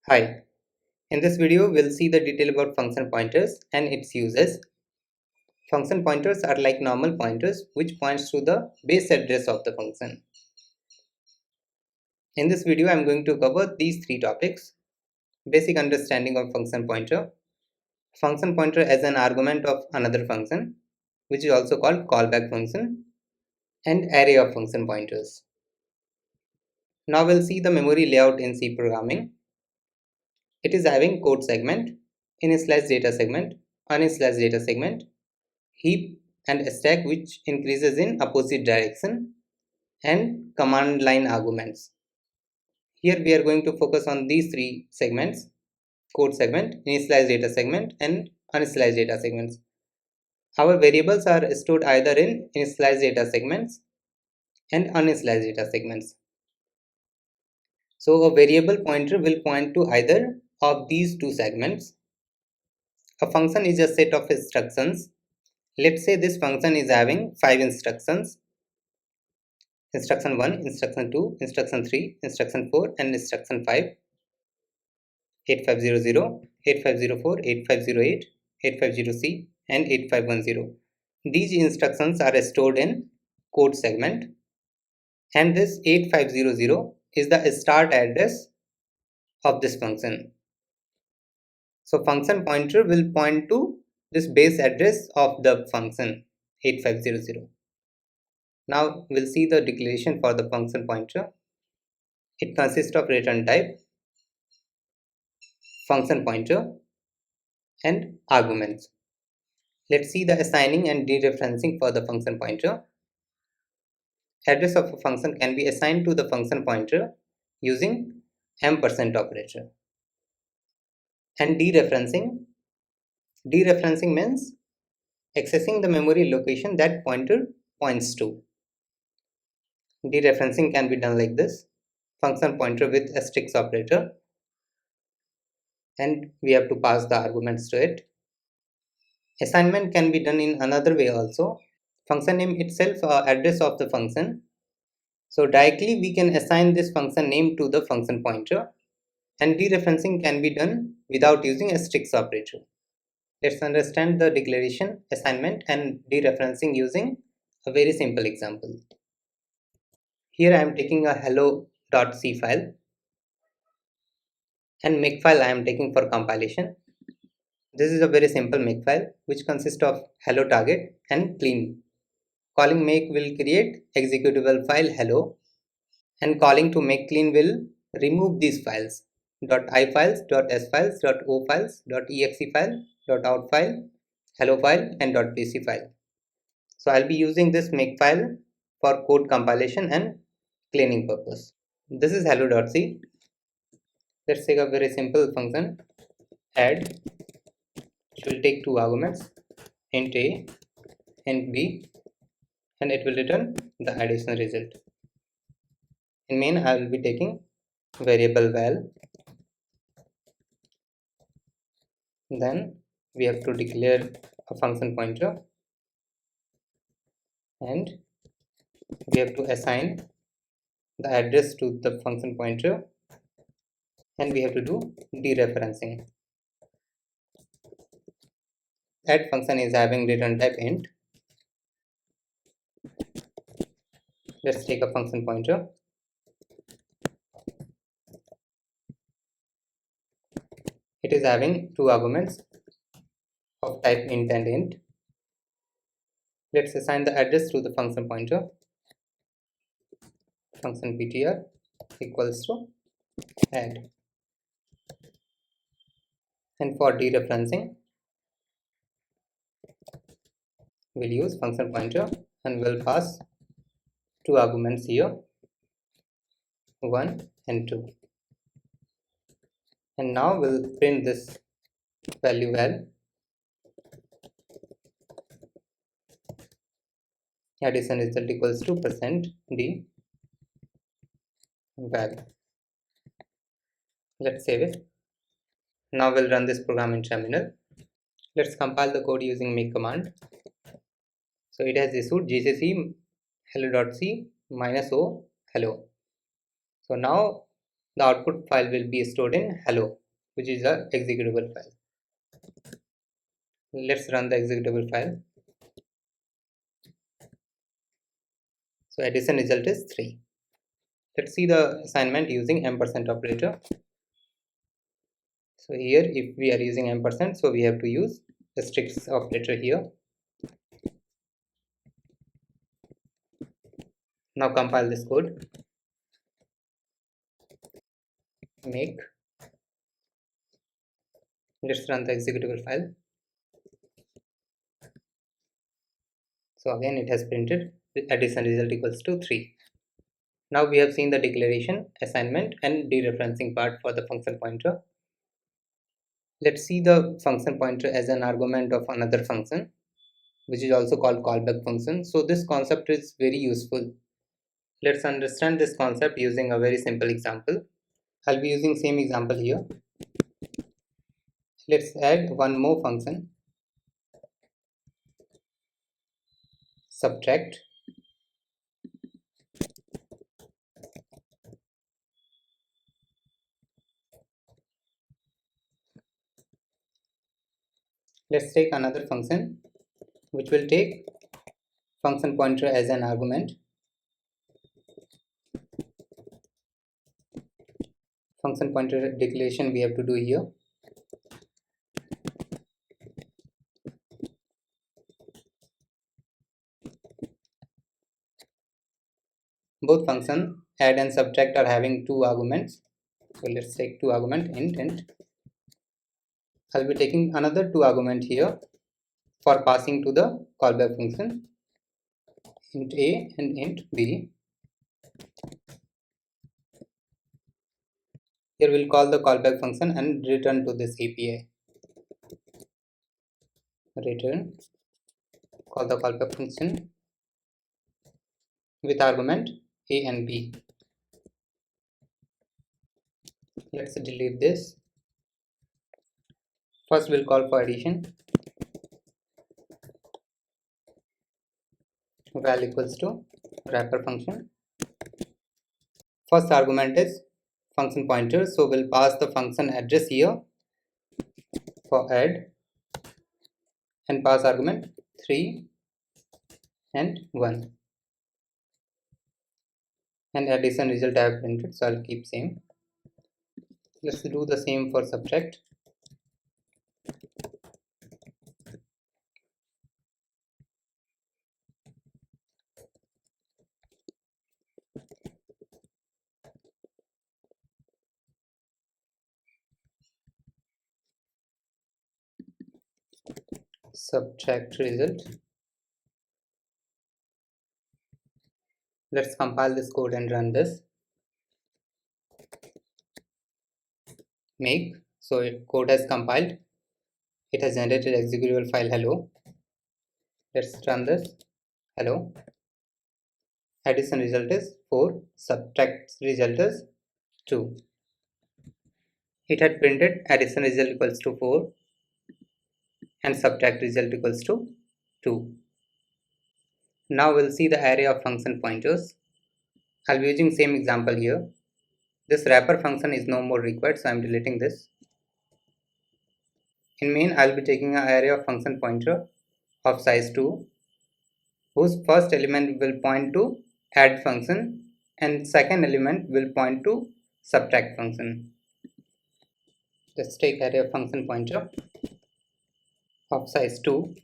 Hi, in this video we'll see the detail about function pointers and its uses. Function pointers are like normal pointers which points to the base address of the function. In this video I'm going to cover these three topics: basic understanding of function pointer as an argument of another function which is also called callback function, and array of function pointers. Now we'll see the memory layout in C programming. It is having code segment, in/data segment, on/data segment, heap and stack which increases in opposite direction, and command line arguments. Here we are going to focus on these three segments: code segment, initialize-data segment, and uninitialized-data segments. Our variables are stored either in initialized-data segments and uninitialized-data segments. So a variable pointer will point to either of these two segments. A function is a set of instructions. Let's say this function is having 5 instructions: instruction 1, instruction 2, instruction 3, instruction 4, and instruction 5, 8500, 8504, 8508, 850C, and 8510. These instructions are stored in code segment, and this 8500 is the start address of this function. So function pointer will point to this base address of the function 8500. Now we'll see the declaration for the function pointer. It consists of return type, function pointer, and arguments. Let's see the assigning and dereferencing for the function pointer. Address of a function can be assigned to the function pointer using ampersand operator. And dereferencing means accessing the memory location that pointer points to. Dereferencing can be done like this: function pointer with asterisk operator, and we have to pass the arguments to it. Assignment can be done in another way also. Function name itself address of the function. So directly we can assign this function name to the function pointer, and dereferencing can be done without using asterisk operator. Let's understand the declaration, assignment, and dereferencing using a very simple example. Here I am taking a hello.c file, and makefile I am taking for compilation. This is a very simple makefile which consists of hello target and clean. Calling make will create executable file hello, and calling to make clean will remove these files: .i files, .s files, .o files, .exe file, .out file, hello file, and .pc file. So I'll be using this makefile for code compilation and cleaning purpose. This is hello.c. Let's take a very simple function, add, which will take two arguments, int a, int b, and it will return the additional result. In main I will be taking variable val. Then we have to declare a function pointer, and we have to assign the address to the function pointer, and we have to do dereferencing. Add function is having return type int. Let's take a function pointer. It is having two arguments of type int and int. Let's assign the address to the function pointer. Function ptr equals to add. And for dereferencing, we'll use function pointer and we'll pass two arguments here, 1 and 2. And now we'll print this value val. Addition result equals to %d val. Let's save it. Now we'll run this program in terminal. Let's compile the code using make command. So it has issued gcc hello.c -o hello. So now the output file will be stored in hello, which is a executable file. Let's run the executable file. So addition result is 3. Let's see the assignment using ampersand operator. So here if we are using ampersand, so we have to use asterisk operator here. Now compile this code. Make. Let's run the executable file. So again it has printed addition result equals to 3. Now we have seen the declaration, assignment and dereferencing part for the function pointer. Let's see the function pointer as an argument of another function, which is also called callback function. So this concept is very useful. Let's understand this concept using a very simple example. I'll be using same example here. Let's add one more function, subtract. Let's take another function which will take function pointer as an argument. Function pointer declaration we have to do here. Both function add and subtract are having two arguments. So let's take two argument, int and I'll be taking another two argument here for passing to the callback function, int a and int b. Here we'll call the callback function and return to this API. Return, call the callback function with argument a and b. Let's delete this. First we'll call for addition. Val equals to wrapper function. First argument is function pointer, so we'll pass the function address here for add and pass argument 3 and 1. And addition result I have printed, so I'll keep same. Let's do the same for subtract. Subtract result. Let's compile this code and run this. Make. So code has compiled. It has generated executable file hello. Let's run this. Hello. Addition result is 4. Subtract result is 2. It had printed addition result equals to 4 and subtract result equals to 2. Now we'll see the array of function pointers. I'll be using same example here. This wrapper function is no more required, so I'm deleting this. In main, I'll be taking an array of function pointer of size 2, whose first element will point to add function and second element will point to subtract function. Let's take array of function pointer of size 2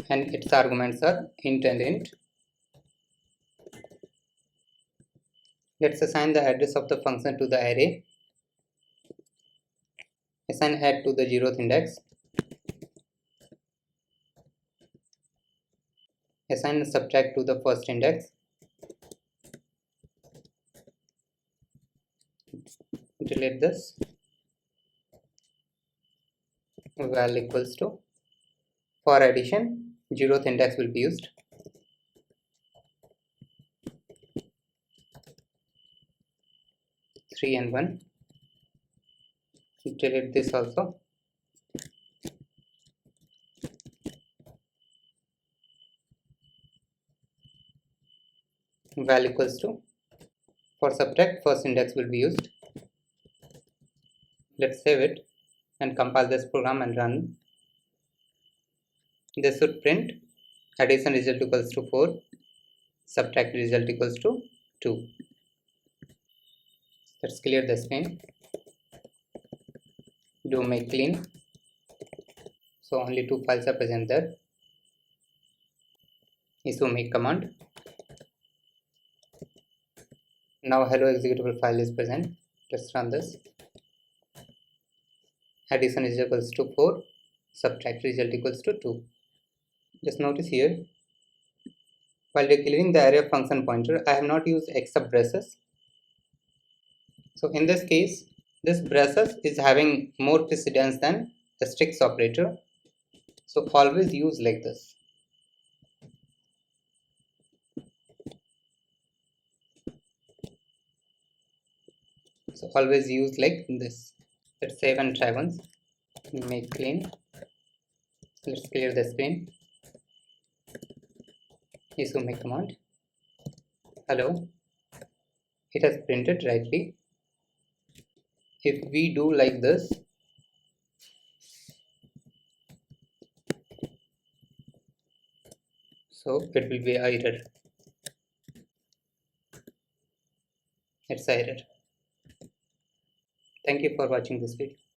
and its arguments are int and int. Let's assign the address of the function to the array. Assign add to the 0th index. Assign subtract to the first index. Delete this. Val equals to, for addition 0th index will be used. Three and 1. Delete this also. Val equals to For subtract, first index will be used. Let's save it and compile this program and run. This should print addition result equals to 4, subtract result equals to 2. Let's clear the screen. Do make clean. So only 2 files are present there. Issue make command. Now hello executable file is present. Let's run this. Addition is equals to 4, subtract result equals to 2. Just notice here, while declaring the array of function pointer, I have not used except braces. So in this case, this braces is having more precedence than asterisk operator. So always use like this. So always use like this. Let's save and try once. Make clean. Let's clear the screen. Issue make command. Hello. It has printed rightly. If we do like this, so it will be error. It's error. Thank you for watching this video.